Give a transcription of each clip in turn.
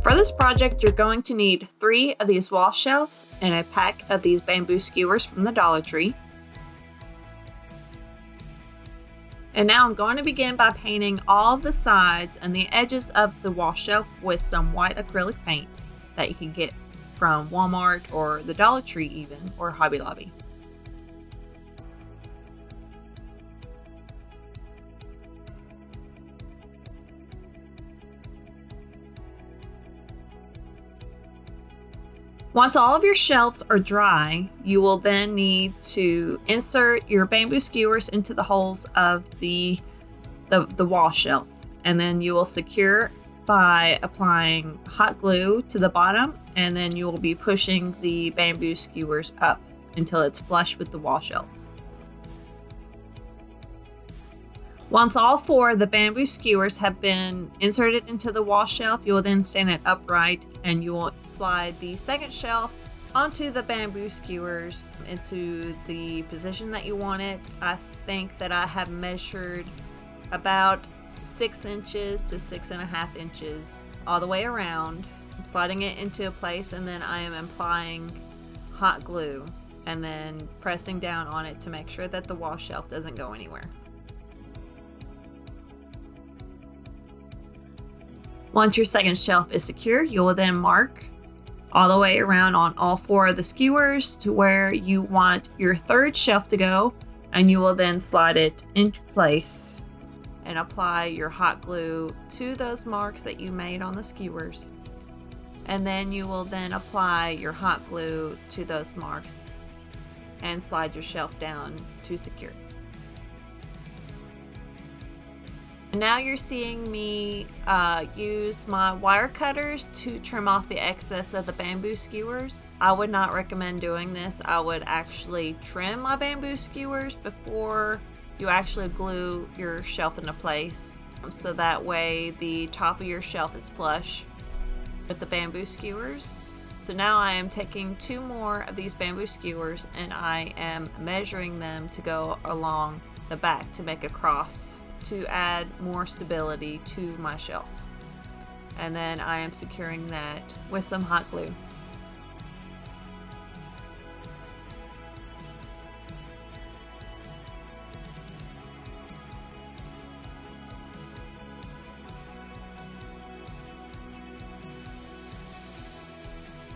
For this project, you're going to need 3 of these wall shelves and a pack of these bamboo skewers from the Dollar Tree. And now I'm going to begin by painting all of the sides and the edges of the wall shelf with some white acrylic paint that you can get from Walmart or the Dollar Tree even, or Hobby Lobby. Once all of your shelves are dry, you will then need to insert your bamboo skewers into the holes of the wall shelf. And then you will secure by applying hot glue to the bottom, and then you will be pushing the bamboo skewers up until it's flush with the wall shelf. Once all 4 of the bamboo skewers have been inserted into the wall shelf, you will then stand it upright and you will slide the second shelf onto the bamboo skewers into the position that you want it. I think that I have measured about 6 inches to 6.5 inches all the way around. I'm sliding it into a place, and then I am applying hot glue and then pressing down on it to make sure that the wall shelf doesn't go anywhere. Once your second shelf is secure, you will then mark all the way around on all 4 of the skewers to where you want your third shelf to go, and you will then slide it into place and apply your hot glue to those marks that you made on the skewers. And then you will then apply your hot glue to those marks and slide your shelf down to secure. Now you're seeing me use my wire cutters to trim off the excess of the bamboo skewers. I would not recommend doing this. I would actually trim my bamboo skewers before you actually glue your shelf into place, so that way the top of your shelf is flush with the bamboo skewers. So now I am taking 2 more of these bamboo skewers and I am measuring them to go along the back to make a cross to add more stability to my shelf. And then I am securing that with some hot glue.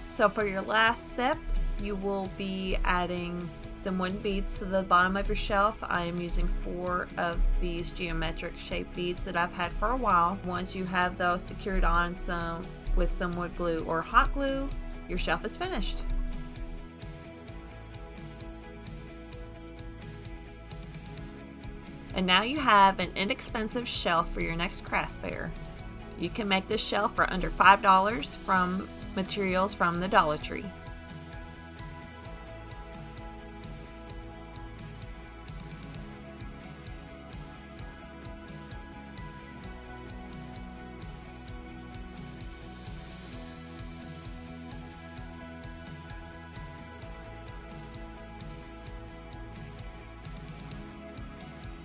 So for your last step, you will be adding some wooden beads to the bottom of your shelf. I am using 4 of these geometric shaped beads that I've had for a while. Once you have those secured on with some wood glue or hot glue, your shelf is finished. And now you have an inexpensive shelf for your next craft fair. You can make this shelf for under $5 from materials from the Dollar Tree.